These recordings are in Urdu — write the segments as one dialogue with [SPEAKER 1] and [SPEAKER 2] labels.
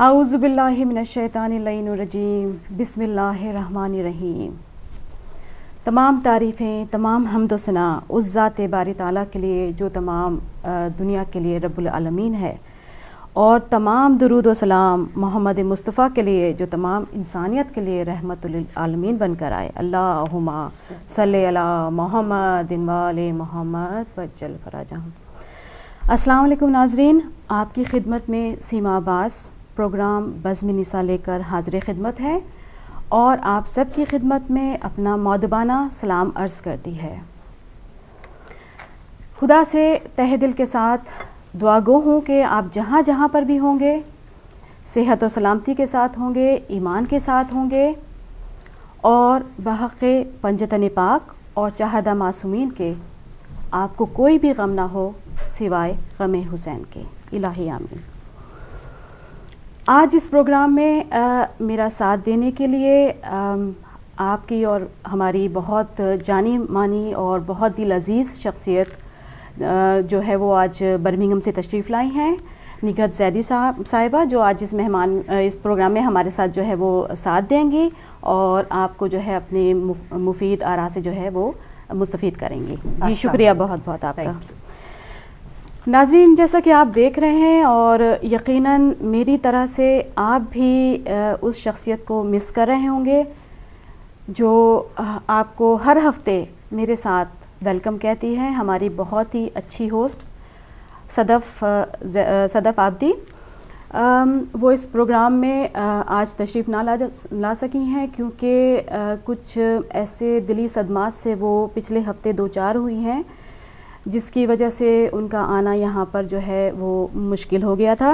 [SPEAKER 1] اعوذ باللہ من الشیطان اللعین الرجیم، بسم اللہ الرحمن الرحیم۔ تمام تعریفیں، تمام حمد و ثنا اس ذات باری تعالیٰ کے لیے جو تمام دنیا کے لیے رب العالمین ہے، اور تمام درود و سلام محمد مصطفیٰ کے لیے جو تمام انسانیت کے لیے رحمت للعالمین بن کر آئے۔ اللہم صلی علی محمد وآل محمد وجل فرجہم۔ السلام علیکم ناظرین، آپ کی خدمت میں سیما عباس پروگرام بزم نساء لے کر حاضر خدمت ہے، اور آپ سب کی خدمت میں اپنا مؤدبانہ سلام عرض کرتی ہے۔ خدا سے تہ دل کے ساتھ دعا گو ہوں کہ آپ جہاں جہاں پر بھی ہوں گے صحت و سلامتی کے ساتھ ہوں گے، ایمان کے ساتھ ہوں گے، اور بحق پنجتن پاک اور چاہدہ معصومین کے آپ کو کوئی بھی غم نہ ہو سوائے غم حسین کے، الہی آمین۔ آج اس پروگرام میں میرا ساتھ دینے کے لیے آپ کی اور ہماری بہت جانی مانی اور بہت دل عزیز شخصیت جو ہے وہ آج برمنگھم سے تشریف لائی ہیں، نگہت زیدی صاحبہ، جو آج اس پروگرام میں ہمارے ساتھ جو ہے وہ ساتھ دیں گی اور آپ کو جو ہے اپنے مفید آراء سے جو ہے وہ مستفید کریں گی۔ جی شکریہ بہت بہت آپ کا۔ ناظرین، جیسا کہ آپ دیکھ رہے ہیں اور یقیناً میری طرح سے آپ بھی اس شخصیت کو مس کر رہے ہوں گے جو آپ کو ہر ہفتے میرے ساتھ ویلکم کہتی ہے، ہماری بہت ہی اچھی ہوسٹ صدف عابدی۔ وہ اس پروگرام میں آج تشریف نہ لا سکی ہیں کیونکہ کچھ ایسے دلی صدمات سے وہ پچھلے ہفتے دوچار ہوئی ہیں جس کی وجہ سے ان کا آنا یہاں پر جو ہے وہ مشکل ہو گیا تھا۔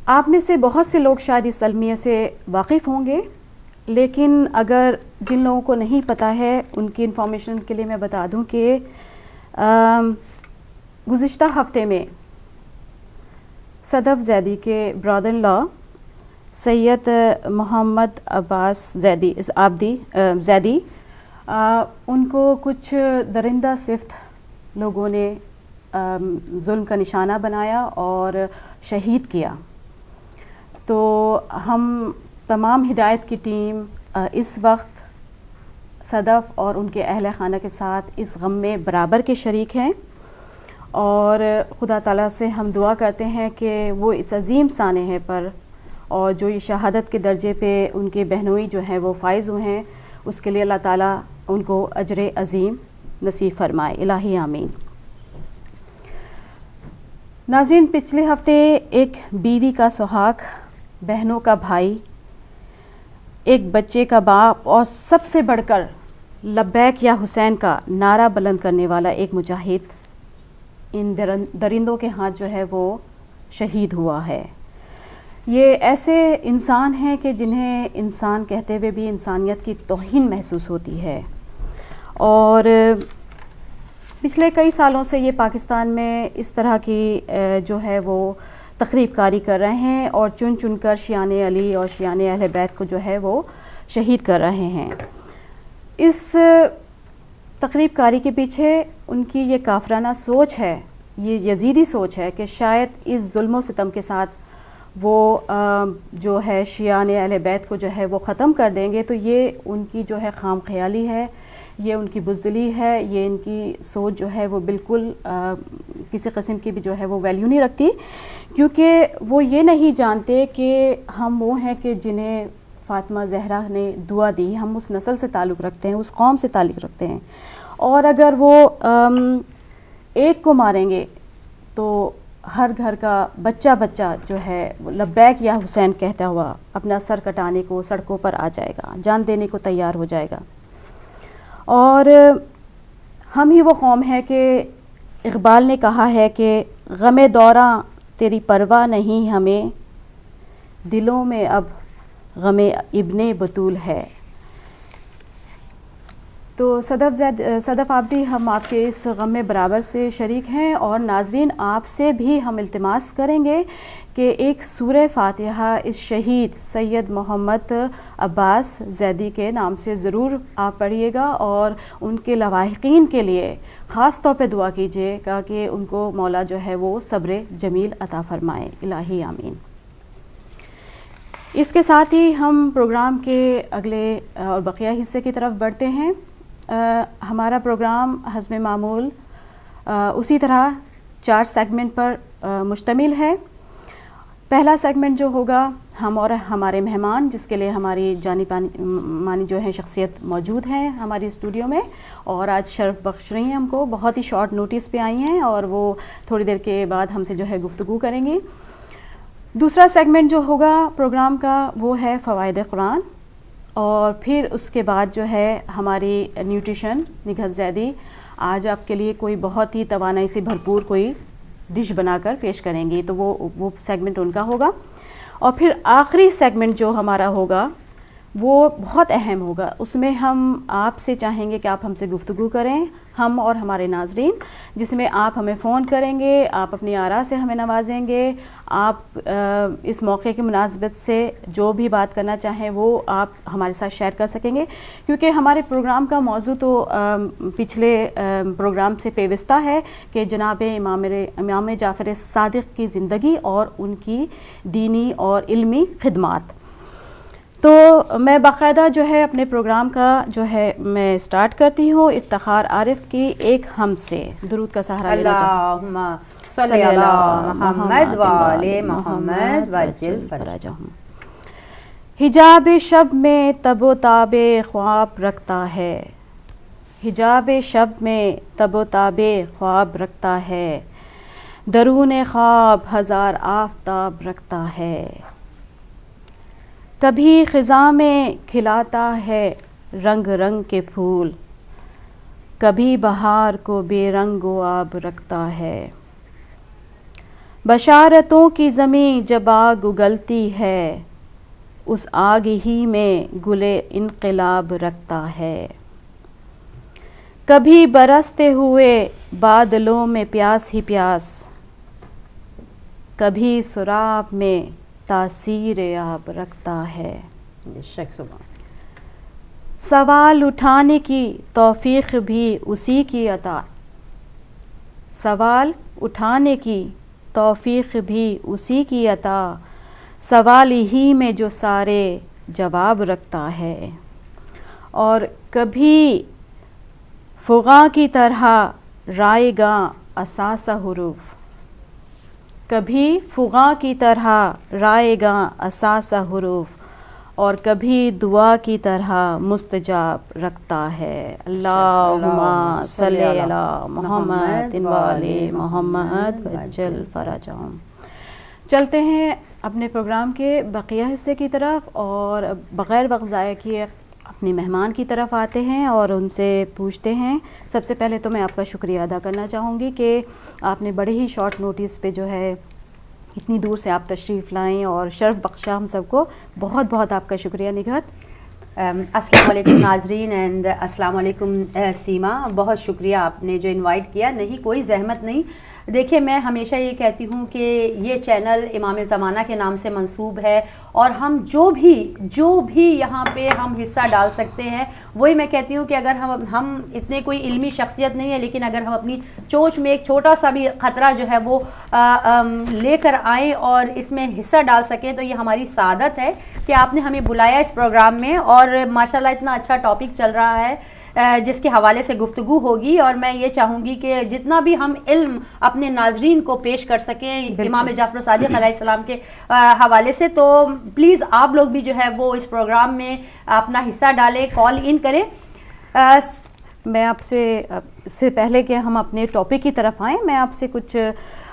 [SPEAKER 1] آپ میں سے بہت سے لوگ شاید اس المیہ سے واقف ہوں گے، لیکن اگر جن لوگوں کو نہیں پتہ ہے ان کی انفارمیشن کے لیے میں بتا دوں کہ گزشتہ ہفتے میں صدف زیدی کے برادر ان لا سید محمد عباس زیدی ان کو کچھ درندہ صفت لوگوں نے ظلم کا نشانہ بنایا اور شہید کیا۔ تو ہم تمام ہدایت کی ٹیم اس وقت صدف اور ان کے اہل خانہ کے ساتھ اس غم میں برابر کے شریک ہیں، اور خدا تعالیٰ سے ہم دعا کرتے ہیں کہ وہ اس عظیم سانحے پر اور جو یہ شہادت کے درجے پہ ان کے بہنوئی جو ہیں وہ فائز ہوئے ہیں، اس کے لیے اللہ تعالیٰ ان کو اجر عظیم نصیب فرمائے، الہی آمین۔ ناظرین، پچھلے ہفتے ایک بیوی کا سہاگ، بہنوں کا بھائی، ایک بچے کا باپ، اور سب سے بڑھ کر لبیک یا حسین کا نعرہ بلند کرنے والا ایک مجاہد ان درندوں کے ہاتھ جو ہے وہ شہید ہوا ہے۔ یہ ایسے انسان ہیں کہ جنہیں انسان کہتے ہوئے بھی انسانیت کی توہین محسوس ہوتی ہے، اور پچھلے کئی سالوں سے یہ پاکستان میں اس طرح کی جو ہے وہ تخریب کاری کر رہے ہیں اور چن چن کر شیعان علی اور شیعان اہل بیت کو جو ہے وہ شہید کر رہے ہیں۔ اس تخریب کاری کے پیچھے ان کی یہ کافرانہ سوچ ہے، یہ یزیدی سوچ ہے کہ شاید اس ظلم و ستم کے ساتھ وہ جو ہے شیعان اہل بیت کو جو ہے وہ ختم کر دیں گے، تو یہ ان کی جو ہے خام خیالی ہے، یہ ان کی بزدلی ہے، یہ ان کی سوچ جو ہے وہ بالکل کسی قسم کی بھی جو ہے وہ ویلیو نہیں رکھتی، کیونکہ وہ یہ نہیں جانتے کہ ہم وہ ہیں کہ جنہیں فاطمہ زہرا نے دعا دی، ہم اس نسل سے تعلق رکھتے ہیں، اس قوم سے تعلق رکھتے ہیں، اور اگر وہ ایک کو ماریں گے تو ہر گھر کا بچہ جو ہے لبیک یا حسین کہتا ہوا اپنا سر کٹانے کو سڑکوں پر آ جائے گا، جان دینے کو تیار ہو جائے گا۔ اور ہم ہی وہ قوم ہے کہ اقبال نے کہا ہے کہ غم دوراں تیری پرواہ نہیں ہمیں، دلوں میں اب غم ابن بطول ہے۔ تو صدف عابدی، ہم آپ کے اس غم میں برابر سے شریک ہیں، اور ناظرین آپ سے بھی ہم التماس کریں گے کہ ایک سورہ فاتحہ اس شہید سید محمد عباس زیدی کے نام سے ضرور آپ پڑھیے گا، اور ان کے لواحقین کے لیے خاص طور پہ دعا کیجیے گا کہ ان کو مولا جو ہے وہ صبر جمیل عطا فرمائے، الہی آمین۔ اس کے ساتھ ہی ہم پروگرام کے اگلے اور بقیہ حصے کی طرف بڑھتے ہیں۔ ہمارا پروگرام حسب معمول اسی طرح 4 سیگمنٹ پر مشتمل ہے۔ پہلا سیگمنٹ جو ہوگا ہم اور ہمارے مہمان، جس کے لیے ہماری جانی مانی جو ہے شخصیت موجود ہیں ہماری اسٹوڈیو میں، اور آج شرف بخش رہی ہیں ہم کو، بہت ہی شارٹ نوٹس پہ آئی ہیں اور وہ تھوڑی دیر کے بعد ہم سے جو ہے گفتگو کریں گی۔ دوسرا سیگمنٹ جو ہوگا پروگرام کا وہ ہے فوائد قرآن، اور پھر اس کے بعد جو ہے ہماری نیوٹریشن نگہت زیدی آج آپ کے لیے کوئی بہت ہی توانائی سے بھرپور کوئی ڈش بنا کر پیش کریں گی، تو وہ سیگمنٹ ان کا ہوگا۔ اور پھر آخری سیگمنٹ جو ہمارا ہوگا وہ بہت اہم ہوگا، اس میں ہم آپ سے چاہیں گے کہ آپ ہم سے گفتگو کریں، ہم اور ہمارے ناظرین، جس میں آپ ہمیں فون کریں گے، آپ اپنی آراء سے ہمیں نوازیں گے، آپ اس موقع کی مناسبت سے جو بھی بات کرنا چاہیں وہ آپ ہمارے ساتھ شیئر کر سکیں گے، کیونکہ ہمارے پروگرام کا موضوع تو پچھلے پروگرام سے پیوستہ ہے کہ جناب امام جعفر صادق کی زندگی اور ان کی دینی اور علمی خدمات۔ تو میں باقاعدہ جو ہے اپنے پروگرام کا جو ہے میں سٹارٹ کرتی ہوں افتخار عارف کی ایک حمد سے، درود کا سہارا لینا چاہوں۔
[SPEAKER 2] اللہم صلی علی محمد وآل محمد وعجل فرجہم۔
[SPEAKER 1] حجاب شب میں تب و تاب خواب رکھتا ہے، حجاب شب میں تب و تاب خواب رکھتا ہے، درون خواب ہزار آفتاب رکھتا ہے، کبھی خزاں میں کھلاتا ہے رنگ رنگ کے پھول، کبھی بہار کو بے رنگ و آب رکھتا ہے، بشارتوں کی زمیں جب آگ اگلتی ہے، اس آگ ہی میں گلے انقلاب رکھتا ہے، کبھی برستے ہوئے بادلوں میں پیاس ہی پیاس، کبھی سراب میں تاثیر آب رکھتا ہے، سوال اٹھانے کی توفیق بھی اسی کی عطا، سوال اٹھانے کی توفیق بھی اسی کی عطا، سوال ہی میں جو سارے جواب رکھتا ہے، اور کبھی فغاں کی طرح رائے گاں اساسہ حروف، کبھی فغاں کی طرح رائے گاں اساسہ حروف، اور کبھی دعا کی طرح مستجاب رکھتا ہے۔ اللہم صلی علی محمد وآل محمد وعجل فرجہم۔ چلتے ہیں اپنے پروگرام کے بقیہ حصے کی طرف، اور بغیر وقت ضائع کیے اپنے مہمان کی طرف آتے ہیں اور ان سے پوچھتے ہیں۔ سب سے پہلے تو میں آپ کا شکریہ ادا کرنا چاہوں گی کہ آپ نے بڑے ہی شارٹ نوٹس پہ جو ہے اتنی دور سے آپ تشریف لائیں اور شرف بخشا ہم سب کو، بہت بہت آپ کا شکریہ نگہت۔
[SPEAKER 2] السلام علیکم ناظرین اینڈ السلام علیکم سیما، بہت شکریہ آپ نے جو انوائٹ کیا، نہیں کوئی زحمت نہیں۔ دیکھیں میں ہمیشہ یہ کہتی ہوں کہ یہ چینل امام زمانہ کے نام سے منسوب ہے، اور ہم جو بھی یہاں پہ ہم حصہ ڈال سکتے ہیں، وہی میں کہتی ہوں کہ اگر ہم اتنے کوئی علمی شخصیت نہیں ہے، لیکن اگر ہم اپنی چونچ میں ایک چھوٹا سا بھی خطرہ جو ہے وہ لے کر آئیں اور اس میں حصہ ڈال سکیں، تو یہ ہماری سعادت ہے کہ آپ نے ہمیں بلایا اس پروگرام میں، اور ماشاءاللہ اتنا اچھا ٹاپک چل رہا ہے جس کے حوالے سے گفتگو ہوگی، اور میں یہ چاہوں گی کہ جتنا بھی ہم علم اپنے ناظرین کو پیش کر سکیں امام جعفر صادق علیہ السلام کے حوالے سے، تو پلیز آپ لوگ بھی جو ہے وہ اس پروگرام میں اپنا حصہ ڈالیں، کال ان کریں۔
[SPEAKER 1] میں آپ سے پہلے کہ ہم اپنے ٹاپک کی طرف آئیں، میں آپ سے کچھ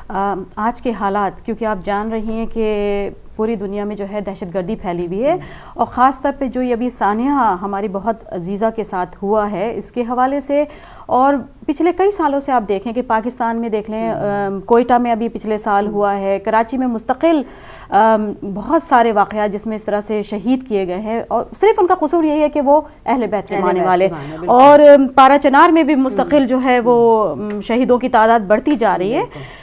[SPEAKER 1] آج کے حالات، کیونکہ آپ جان رہی ہیں کہ پوری دنیا میں جو ہے دہشت گردی پھیلی ہوئی ہے، اور خاص طور پہ جو یہ ابھی سانحہ ہماری بہت عزیزہ کے ساتھ ہوا ہے اس کے حوالے سے، اور پچھلے کئی سالوں سے آپ دیکھیں کہ پاکستان میں دیکھ لیں کوئٹہ میں ابھی پچھلے سال ہوا ہے, کراچی میں مستقل بہت سارے واقعات جس میں اس طرح سے شہید کیے گئے ہیں, اور صرف ان کا قصور یہی ہے کہ وہ اہل بیت کے ماننے والے, اور پارا چنار میں بھی مستقل جو ہے وہ شہیدوں کی تعداد بڑھتی جا رہی ہے.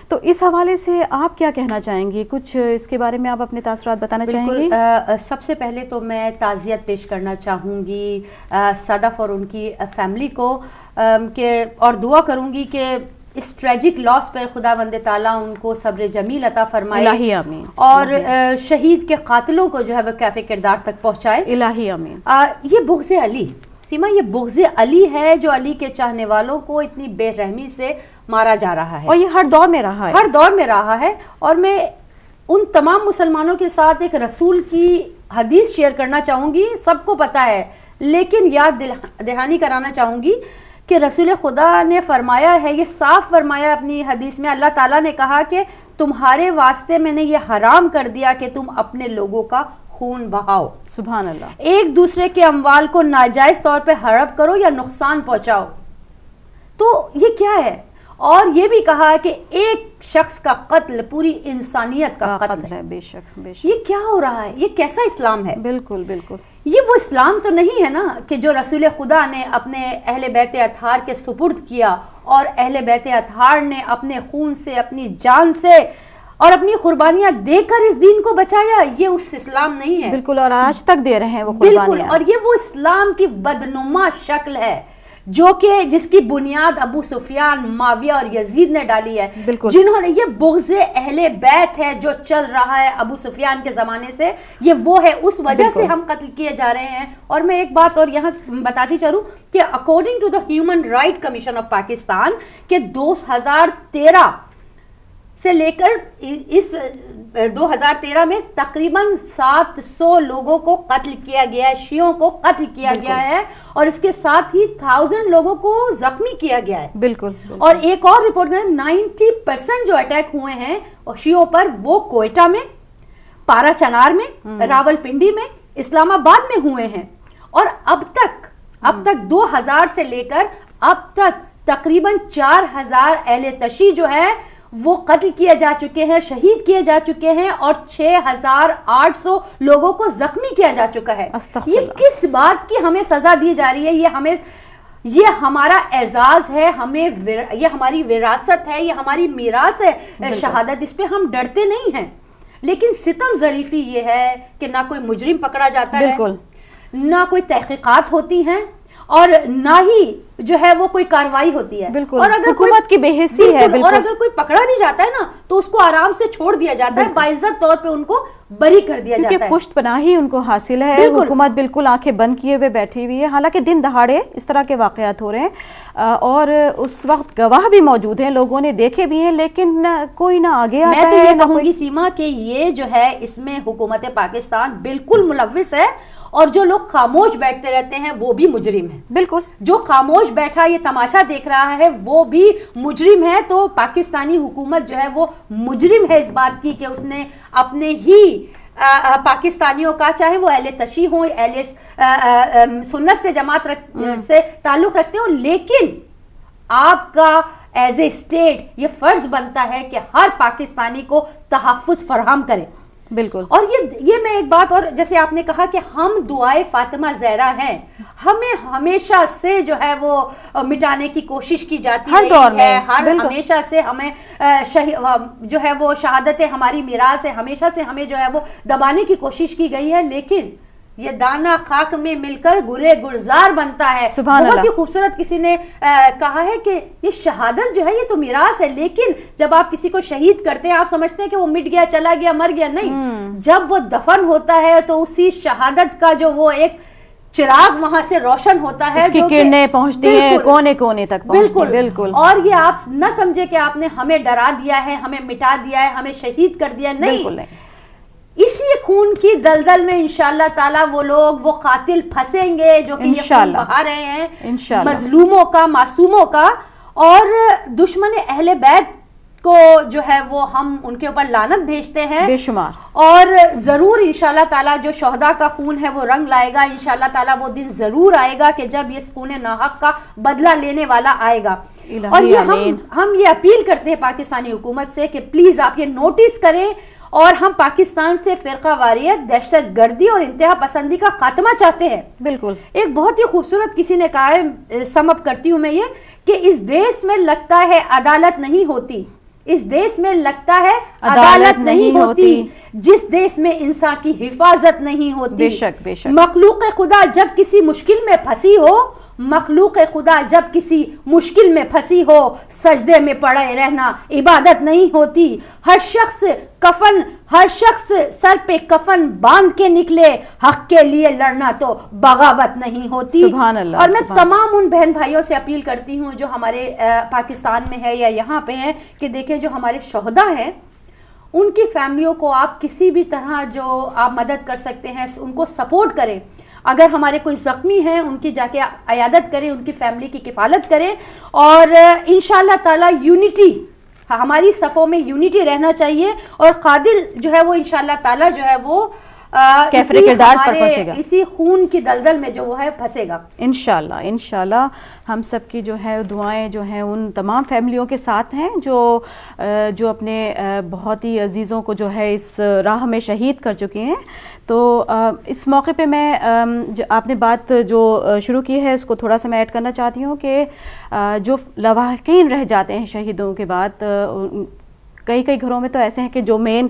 [SPEAKER 1] تو اس حوالے سے آپ کیا کہنا چاہیں گی, کچھ اس کے بارے میں آپ اپنے تاثرات بتانا چاہیں گی؟
[SPEAKER 2] سب سے پہلے تو میں تعزیت پیش کرنا چاہوں گی صدف اور ان کی فیملی کو, کہ اور دعا کروں گی کہ اس ٹریجک لاس پر خداوند تعالیٰ ان کو صبر جمیل عطا فرمائے,
[SPEAKER 1] الہی آمین,
[SPEAKER 2] اور شہید کے قاتلوں کو جو ہے وہ کیف کردار تک پہنچائے,
[SPEAKER 1] الہی آمین.
[SPEAKER 2] یہ بغض علی سیما, یہ بغض علی ہے جو علی کے چاہنے والوں کو اتنی بے رحمی سے مارا جا رہا ہے,
[SPEAKER 1] اور یہ ہر دور میں رہا ہے,
[SPEAKER 2] ہر دور میں رہا ہے. اور میں ان تمام مسلمانوں کے ساتھ ایک رسول کی حدیث شیئر کرنا چاہوں گی, سب کو پتہ ہے لیکن یاد دہانی کرانا چاہوں گی کہ رسول خدا نے فرمایا ہے, یہ صاف فرمایا اپنی حدیث میں, اللہ تعالیٰ نے کہا کہ تمہارے واسطے میں نے یہ حرام کر دیا کہ تم اپنے لوگوں کا خون بہاؤ,
[SPEAKER 1] سبحان اللہ,
[SPEAKER 2] ایک دوسرے کے اموال کو ناجائز طور پہ ہڑپ کرو یا نقصان پہنچاؤ. تو یہ کیا ہے؟ اور یہ بھی کہا کہ ایک شخص کا قتل پوری انسانیت کا قتل ہے.
[SPEAKER 1] بے شک بے شک.
[SPEAKER 2] یہ کیا ہو رہا ہے؟ یہ کیسا اسلام ہے؟
[SPEAKER 1] بالکل بالکل.
[SPEAKER 2] یہ وہ اسلام تو نہیں ہے نا کہ جو رسول خدا نے اپنے اہل بیت اطہار کے سپرد کیا, اور اہل بیت اطہار نے اپنے خون سے, اپنی جان سے اور اپنی قربانیاں دے کر اس دین کو بچایا. یہ اس اسلام نہیں ہے.
[SPEAKER 1] بالکل, اور آج تک دے رہے ہیں وہ قربانیاں.
[SPEAKER 2] بالکل, اور یہ وہ اسلام کی بدنما شکل ہے جو کہ جس کی بنیاد ابو سفیان, معاویہ اور یزید نے ڈالی ہے, جنہوں نے, یہ بغض اہل بیت ہے جو چل رہا ہے ابو سفیان کے زمانے سے, یہ وہ ہے, اس وجہ سے ہم قتل کیے جا رہے ہیں. اور میں ایک بات اور یہاں بتاتی چلوں کہ according to the human right commission of Pakistan کہ 2013 سے لے کر اس 2013 میں تقریباً 700 لوگوں کو قتل کیا گیا ہے, شیعوں کو قتل کیا گیا ہے, اور اس کے ساتھ ہی 1000 لوگوں کو زخمی کیا گیا ہے.
[SPEAKER 1] بالکل.
[SPEAKER 2] اور ایک اور رپورٹ میں 90% جو اٹیک ہوئے ہیں شیعوں پر وہ کوئٹہ میں, پارا چنار میں, راول پنڈی میں, اسلام آباد میں ہوئے ہیں. اور اب تک 2000 سے لے کر اب تک تقریباً 4000 اہل تشیع جو ہے وہ قتل کیے جا چکے ہیں, شہید کیے جا چکے ہیں, اور 6800 لوگوں کو زخمی کیا جا چکا ہے. یہ کس بات کی ہمیں سزا دی جا رہی ہے؟ یہ ہمارا اعزاز ہے, یہ ہماری وراثت ہے, یہ ہماری میراث ہے شہادت, اس پہ ہم ڈرتے نہیں ہیں. لیکن ستم ظریفی یہ ہے کہ نہ کوئی مجرم پکڑا جاتا ہے, نہ کوئی تحقیقات ہوتی ہیں, اور نہ ہی جو ہے وہ کوئی کاروائی ہوتی ہے.
[SPEAKER 1] اور اگر حکومت کی بے حسی ہے,
[SPEAKER 2] اور اگر کوئی پکڑا بھی جاتا ہے نا تو اس کو آرام سے چھوڑ دیا جاتا ہے, باعزت طور پہ ان کو بری کر دیا جاتا ہے,
[SPEAKER 1] پشت پناہی ان کو حاصل ہے. حکومت بالکل آنکھیں بند کیے ہوئے بیٹھی ہوئی ہے, حالانکہ دن دہاڑے اس طرح کے واقعات ہو رہے ہیں, اور اس وقت گواہ بھی موجود ہیں, لوگوں نے دیکھے بھی ہیں, لیکن کوئی نہ آگے آتا ہے.
[SPEAKER 2] میں تو یہ کہوں گی سیما کہ یہ جو ہے اس میں حکومت پاکستان بالکل ملوث ہے, اور جو لوگ خاموش بیٹھتے رہتے ہیں وہ بھی مجرم ہیں.
[SPEAKER 1] بالکل, جو
[SPEAKER 2] خاموش بیٹھا یہ تماشا دیکھ رہا ہے وہ بھی مجرم ہے. تو پاکستانی حکومت جو ہے وہ مجرم ہے اس بات کی کہ اس نے اپنے ہی پاکستانیوں کا, چاہے وہ اہل تشیع ہوں, اہل سنت سے جماعت سے تعلق رکھتے ہوں, لیکن آپ کا ایز اے اسٹیٹ یہ فرض بنتا ہے کہ ہر پاکستانی کو تحفظ فراہم کرے.
[SPEAKER 1] بالکل.
[SPEAKER 2] اور یہ میں ایک بات, اور جیسے آپ نے کہا کہ ہم دعائے فاطمہ زہرا ہیں, ہمیں ہمیشہ سے جو ہے وہ مٹانے کی کوشش کی جاتی ہے, ہمیشہ سے ہمیں جو ہے وہ شہادت ہماری میراث ہے, ہمیشہ سے ہمیں جو ہے وہ دبانے کی کوشش کی گئی ہے. لیکن یہ دانا خاک میں مل کر گرے گلزار بنتا ہے. بہت ہی خوبصورت کسی نے کہا ہے کہ یہ شہادت جو ہے یہ تو میراث ہے, لیکن جب آپ کسی کو شہید کرتے ہیں آپ سمجھتے ہیں کہ وہ مٹ گیا, چلا گیا, مر گیا. نہیں, جب وہ دفن ہوتا ہے تو اسی شہادت کا جو وہ ایک چراغ وہاں سے روشن ہوتا ہے,
[SPEAKER 1] اس کی کرنیں پہنچتی ہیں کونے کونے تک. بالکل.
[SPEAKER 2] اور یہ آپ نہ سمجھے کہ آپ نے ہمیں ڈرا دیا ہے, ہمیں مٹا دیا ہے, ہمیں شہید کر دیا. نہیں, اسی خون کی دلدل میں انشاءاللہ تعالی وہ لوگ, وہ قاتل پھنسیں گے جو کہ یہ خون بہا رہے ہیں مظلوموں کا, معصوموں کا. اور دشمن اہل بیت کو جو ہے وہ ہم ان کے اوپر لعنت بھیجتے ہیں
[SPEAKER 1] بے شمار,
[SPEAKER 2] اور ضرور انشاءاللہ تعالیٰ جو شہداء کا خون ہے وہ رنگ لائے گا. انشاءاللہ تعالیٰ وہ دن ضرور آئے گا کہ جب یہ خون ناحق کا بدلہ لینے والا آئے گا. اور یہ ہم یہ اپیل کرتے ہیں پاکستانی حکومت سے کہ پلیز آپ یہ نوٹس کریں, اور ہم پاکستان سے فرقہ واریت, دہشت گردی اور انتہا پسندی کا خاتمہ چاہتے ہیں.
[SPEAKER 1] بالکل.
[SPEAKER 2] ایک بہت ہی خوبصورت کسی نے کہا ہے, سم اپ کرتی ہوں میں یہ, کہ اس دیش میں لگتا ہے عدالت نہیں ہوتی, اس دیش میں لگتا ہے عدالت نہیں ہوتی, جس دیش میں انسان کی حفاظت نہیں ہوتی.
[SPEAKER 1] بے شک, بے شک.
[SPEAKER 2] مخلوق خدا جب کسی مشکل میں پھنسی ہو, مخلوق خدا جب کسی مشکل میں پھنسی ہو, سجدے میں پڑے رہنا عبادت نہیں ہوتی. ہر شخص سر پہ کفن باندھ کے نکلے, حق کے لیے لڑنا تو بغاوت نہیں ہوتی.
[SPEAKER 1] سبحان اللہ.
[SPEAKER 2] اور میں تمام ان بہن بھائیوں سے اپیل کرتی ہوں جو ہمارے پاکستان میں ہے یا یہاں پہ ہیں, کہ دیکھیں جو ہمارے شہداء ہیں ان کی فیملیوں کو آپ کسی بھی طرح جو آپ مدد کر سکتے ہیں ان کو سپورٹ کریں. اگر ہمارے کوئی زخمی ہیں ان کی جا کے عیادت کریں, ان کی فیملی کی کفالت کریں, اور انشاءاللہ تعالی یونٹی, ہماری صفوں میں یونٹی رہنا چاہیے, اور قادر جو ہے وہ انشاءاللہ تعالی جو ہے وہ اسی خون کی دلدل میں جو وہ ہے پھنسے گا انشاءاللہ.
[SPEAKER 1] انشاءاللہ ہم سب کی جو ہے دعائیں جو ہیں ان تمام فیملیوں کے ساتھ ہیں جو اپنے بہت ہی عزیزوں کو جو ہے اس راہ میں شہید کر چکے ہیں. تو اس موقع پہ میں آپ نے بات جو شروع کی ہے اس کو تھوڑا سا میں ایڈ کرنا چاہتی ہوں کہ جو لواحقین رہ جاتے ہیں شہیدوں کے بعد, کئی گھروں میں تو ایسے ہیں کہ جو مین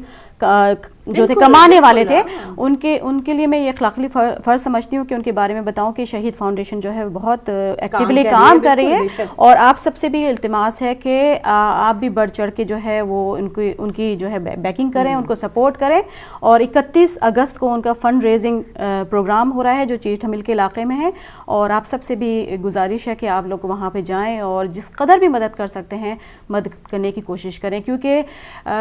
[SPEAKER 1] جو تھے کمانے والے تھے, ان کے لیے میں یہ اخلاقی فرض سمجھتی ہوں کہ ان کے بارے میں بتاؤں کہ شہید فاؤنڈیشن جو ہے بہت ایکٹیولی کام کر رہی ہے, اور آپ سب سے بھی التماس ہے کہ آپ بھی بڑھ چڑھ کے جو ہے وہ ان کی جو ہے بیکنگ کریں, ان کو سپورٹ کریں. اور 31 اگست کو ان کا فنڈ ریزنگ پروگرام ہو رہا ہے جو چیٹا مل کے علاقے میں ہے, اور آپ سب سے بھی گزارش ہے کہ آپ لوگ وہاں پہ جائیں اور جس قدر بھی مدد کر سکتے ہیں مدد کرنے کی کوشش کریں, کیونکہ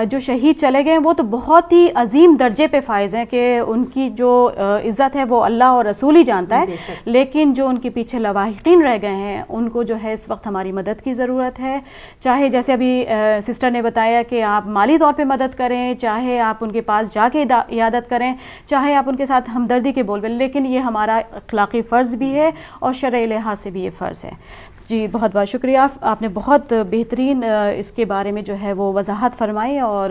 [SPEAKER 1] جو شہید چلے گئے وہ تو بہت ہی عظیم درجے پہ فائز ہیں کہ ان کی جو عزت ہے وہ اللہ اور رسول ہی جانتا ہے, لیکن جو ان کے پیچھے لواحقین رہ گئے ہیں ان کو جو ہے اس وقت ہماری مدد کی ضرورت ہے. چاہے جیسے ابھی سسٹر نے بتایا کہ آپ مالی طور پہ مدد کریں, چاہے آپ ان کے پاس جا کے عیادت کریں, چاہے آپ ان کے ساتھ ہمدردی کے بول بولیں, لیکن یہ ہمارا اخلاقی فرض بھی ہے اور شرعی لحاظ سے بھی یہ فرض ہے. جی بہت بہت شکریہ, آپ نے بہت بہترین اس کے بارے میں جو ہے وہ وضاحت فرمائی, اور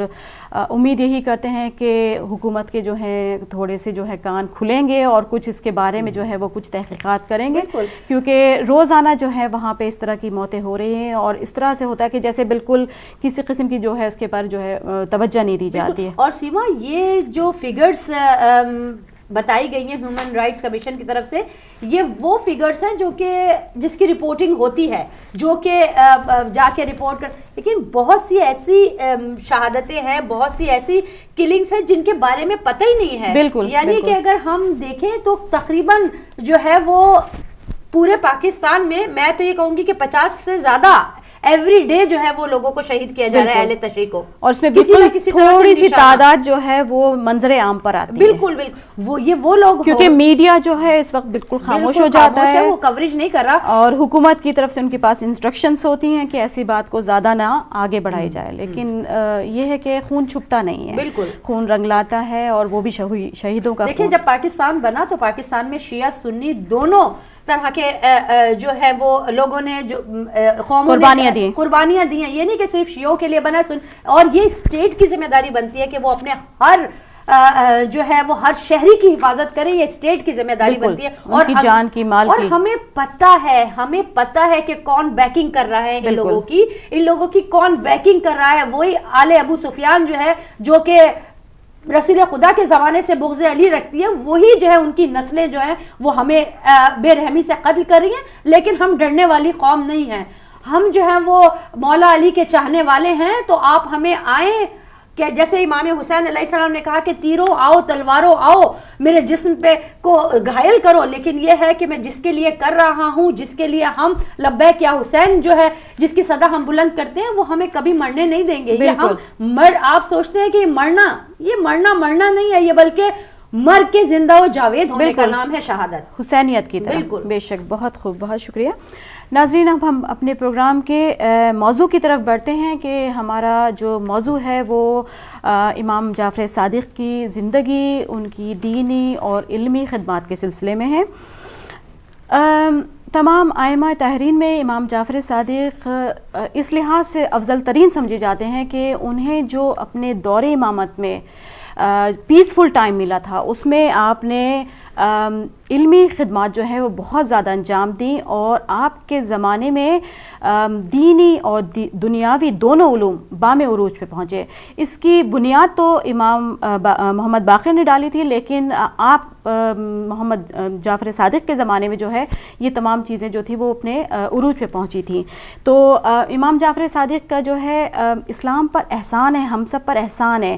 [SPEAKER 1] امید یہی کرتے ہیں کہ حکومت کے جو ہیں تھوڑے سے جو ہے کان کھلیں گے اور کچھ اس کے بارے میں جو ہے وہ کچھ تحقیقات کریں گے, کیونکہ روزانہ جو ہے وہاں پہ اس طرح کی موتیں ہو رہی ہیں, اور اس طرح سے ہوتا ہے کہ جیسے بالکل کسی قسم کی جو ہے اس کے پر جو ہے توجہ نہیں دی جاتی ہے.
[SPEAKER 2] اور سیما یہ جو فگرز بتائی گئی ہیں ہیومن رائٹس کمیشن کی طرف سے, یہ وہ فگرز ہیں جو کہ جس کی رپورٹنگ ہوتی ہے, جو کہ جا کے رپورٹ کر, لیکن بہت سی ایسی شہادتیں ہیں, بہت سی ایسی کلنگز ہیں جن کے بارے میں پتہ ہی نہیں ہے.
[SPEAKER 1] بالکل,
[SPEAKER 2] یعنی کہ اگر ہم دیکھیں تو تقریباً جو ہے وہ پورے پاکستان میں تو یہ کہوں گی کہ 50 سے زیادہ ایوری ڈے جو ہے وہ لوگوں کو شہید کیا جا رہا ہے اہل تشیع کو,
[SPEAKER 1] اور اس میں بالکل تھوڑی سی تعداد جو ہے وہ منظر عام پر آتی ہے.
[SPEAKER 2] بالکل وہ لوگ,
[SPEAKER 1] کیونکہ میڈیا جو ہے اس وقت بالکل خاموش ہو جاتا ہے,
[SPEAKER 2] وہ کوریج نہیں کر رہا,
[SPEAKER 1] اور حکومت کی طرف سے ان کے پاس انسٹرکشنز ہوتی ہیں کہ ایسی بات کو زیادہ نہ آگے بڑھائی جائے, لیکن یہ ہے کہ خون چھپتا نہیں ہے,
[SPEAKER 2] بالکل
[SPEAKER 1] خون رنگ لاتا ہے, اور وہ بھی شہیدوں کا.
[SPEAKER 2] دیکھیں جب پاکستان بنا تو پاکستان میں شیعہ سنی دونوں طرح کے جو ہے وہ لوگوں نے جو قوموں نے قربانیاں دی ہیں. یہ نہیں کہ صرف شیعوں کے لیے بنا اور یہ اسٹیٹ کی ذمہ داری بنتی ہے کہ وہ اپنے ہر جو ہے وہ ہر شہری کی حفاظت کرے, یہ اسٹیٹ کی ذمہ داری بنتی ہے,
[SPEAKER 1] اور جان کی مال
[SPEAKER 2] کی. اور ہمیں پتہ ہے کہ کون بیکنگ کر رہا ہے ان لوگوں کی کون بیکنگ کر رہا ہے. وہی آل ابو سفیان جو ہے جو کہ رسول خدا کے زمانے سے بغض علی رکھتی ہے, وہی جو ہے ان کی نسلیں جو ہیں وہ ہمیں بے رحمی سے قتل کر رہی ہیں, لیکن ہم ڈرنے والی قوم نہیں ہیں. ہم جو ہیں وہ مولا علی کے چاہنے والے ہیں. تو آپ ہمیں آئیں کہ جیسے امام حسین علیہ السلام نے کہا کہ تیروں آؤ تلواروں آؤ میرے جسم پہ کو گھائل کرو, لیکن یہ ہے کہ میں جس کے لیے کر رہا ہوں, جس کے لیے ہم لبیک یا حسین جو ہے جس کی صدا ہم بلند کرتے ہیں, وہ ہمیں کبھی مرنے نہیں دیں گے. یہ آپ سوچتے ہیں کہ یہ مرنا نہیں ہے, یہ بلکہ مر کے زندہ و جاوید ہونے کا نام ہے شہادت,
[SPEAKER 1] حسینیت کی طرح. بے شک, بہت خوب, بہت شکریہ. ناظرین اب ہم اپنے پروگرام کے موضوع کی طرف بڑھتے ہیں کہ ہمارا جو موضوع ہے وہ امام جعفر صادق کی زندگی، ان کی دینی اور علمی خدمات کے سلسلے میں ہے۔ تمام ائمہ طاہرین میں امام جعفر صادق اس لحاظ سے افضل ترین سمجھے جاتے ہیں کہ انہیں جو اپنے دور امامت میں پیسفل ٹائم ملا تھا اس میں آپ نے علمی خدمات جو ہے وہ بہت زیادہ انجام دیں، اور آپ کے زمانے میں دینی اور دنیاوی دونوں علوم بام عروج پہ پہنچے۔ اس کی بنیاد تو امام محمد باقر نے ڈالی تھی، لیکن آپ محمد جعفر صادق کے زمانے میں جو ہے یہ تمام چیزیں جو تھی وہ اپنے عروج پہ پہنچی تھیں۔ تو امام جعفر صادق کا جو ہے اسلام پر احسان ہے، ہم سب پر احسان ہے۔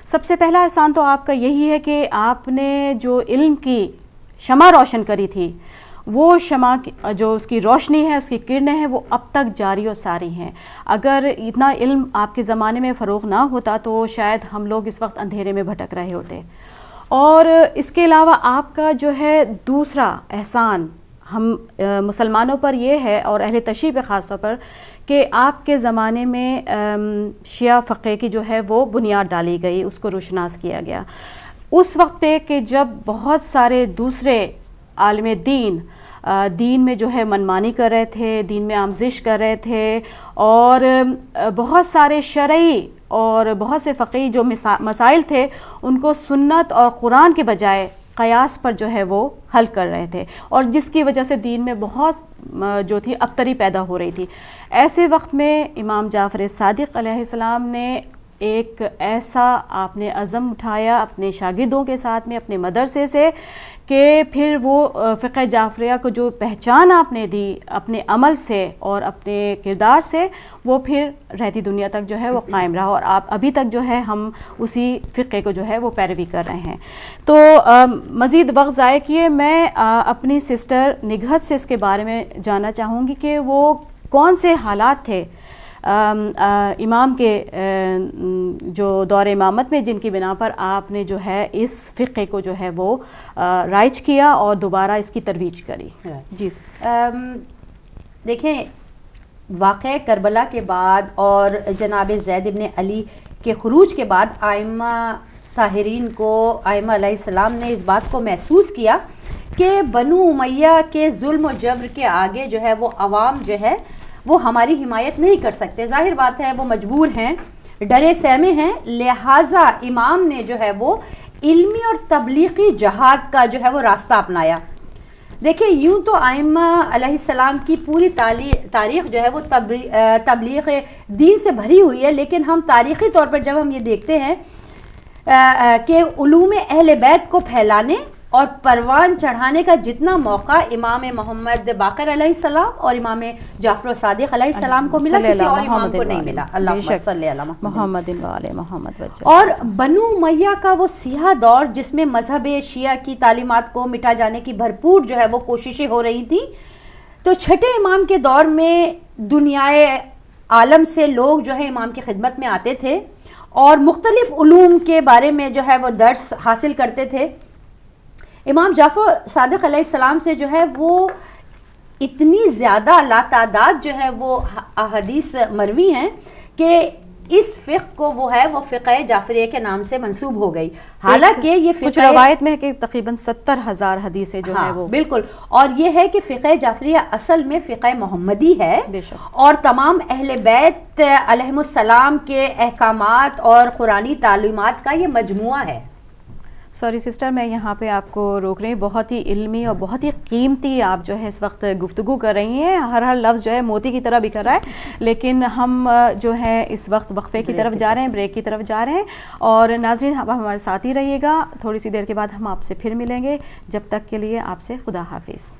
[SPEAKER 1] سب سے پہلا احسان تو آپ کا یہی ہے کہ آپ نے جو علم کی شمع روشن کری تھی، وہ شمع جو اس کی روشنی ہے، اس کی کرنیں ہیں، وہ اب تک جاری و ساری ہیں۔ اگر اتنا علم آپ کے زمانے میں فروغ نہ ہوتا تو شاید ہم لوگ اس وقت اندھیرے میں بھٹک رہے ہوتے۔ اور اس کے علاوہ آپ کا جو ہے دوسرا احسان ہم مسلمانوں پر یہ ہے، اور اہل تشیع پہ خاص طور پر، کہ آپ کے زمانے میں شیعہ فقہ کی جو ہے وہ بنیاد ڈالی گئی، اس کو روشناس کیا گیا۔ اس وقت پہ کہ جب بہت سارے دوسرے عالم دین میں جو ہے منمانی کر رہے تھے، دین میں آموزش کر رہے تھے، اور بہت سارے شرعی اور بہت سے فقہی جو مسائل تھے ان کو سنت اور قرآن کے بجائے قیاس پر جو ہے وہ حل کر رہے تھے، اور جس کی وجہ سے دین میں بہت جو تھی ابتری پیدا ہو رہی تھی۔ ایسے وقت میں امام جعفر صادق علیہ السلام نے ایک ایسا آپ نے عزم اٹھایا اپنے شاگردوں کے ساتھ میں، اپنے مدرسے سے، کہ پھر وہ فقہ جعفریہ کو جو پہچان آپ نے دی اپنے عمل سے اور اپنے کردار سے، وہ پھر رہتی دنیا تک جو ہے وہ قائم رہا، اور آپ ابھی تک جو ہے ہم اسی فقہ کو جو ہے وہ پیروی کر رہے ہیں۔ تو مزید وقت ضائع کیے میں اپنی سسٹر نگہت سے اس کے بارے میں جاننا چاہوں گی کہ وہ کون سے حالات تھے امام کے جو دور امامت میں جن کی بنا پر آپ نے جو ہے اس فقہ کو جو ہے وہ رائج کیا اور دوبارہ اس کی ترویج کری۔ جی
[SPEAKER 2] دیکھیں، واقعہ کربلا کے بعد اور جناب زید ابن علی کے خروج کے بعد ائمہ طاہرین کو، ائمہ علیہ السلام نے اس بات کو محسوس کیا کہ بنو امیہ کے ظلم و جبر کے آگے جو ہے وہ عوام جو ہے وہ ہماری حمایت نہیں کر سکتے۔ ظاہر بات ہے وہ مجبور ہیں، ڈرے سہمے ہیں، لہٰذا امام نے جو ہے وہ علمی اور تبلیغی جہاد کا جو ہے وہ راستہ اپنایا۔ دیکھیں، یوں تو ائمہ علیہ السلام کی پوری تاریخ جو ہے وہ تبلیغ دین سے بھری ہوئی ہے، لیکن ہم تاریخی طور پر جب ہم یہ دیکھتے ہیں کہ علوم اہل بیت کو پھیلانے اور پروان چڑھانے کا جتنا موقع امام محمد باقر علیہ السلام اور امام جعفر صادق علیہ السلام کو ملا، کسی اور امام کو نہیں ملا۔ اللہم صلی علی محمد
[SPEAKER 1] وعلی محمد۔
[SPEAKER 2] اور بنو امیہ کا وہ سیاہ دور جس میں مذہب شیعہ کی تعلیمات کو مٹا جانے کی بھرپور جو ہے وہ کوششیں ہو رہی تھیں، تو چھٹے امام کے دور میں دنیائے عالم سے لوگ جو ہے امام کی خدمت میں آتے تھے اور مختلف علوم کے بارے میں جو ہے وہ درس حاصل کرتے تھے۔ امام جعفر صادق علیہ السلام سے جو ہے وہ اتنی زیادہ لاتعداد جو ہے وہ احادیث مروی ہیں کہ اس فقہ کو وہ ہے وہ فقہ جعفریہ کے نام سے منسوب ہو گئی، حالانکہ یہ فقہ
[SPEAKER 1] کچھ روایت میں ہے کہ تقریباً 70,000 حدیثیں جو ہے وہ
[SPEAKER 2] بالکل، اور یہ ہے کہ فقہ جعفریہ اصل میں فقہ محمدی ہے، اور تمام اہل بیت علیہم السلام کے احکامات اور قرآنی تعلیمات کا یہ مجموعہ ہے۔
[SPEAKER 1] سوری سسٹر، میں یہاں پہ آپ کو روک رہی ہوں، بہت ہی علمی اور بہت ہی قیمتی آپ جو ہے اس وقت گفتگو کر رہی ہیں، ہر لفظ جو ہے موتی کی طرح بکھر رہا ہے، لیکن ہم جو ہے اس وقت وقفے کی طرف جا رہے ہیں، بریک کی طرف جا رہے ہیں، اور ناظرین آپ ہمارے ساتھ ہی رہیے گا، تھوڑی سی دیر کے بعد ہم آپ سے پھر ملیں گے، جب تک کے لیے آپ سے خدا حافظ۔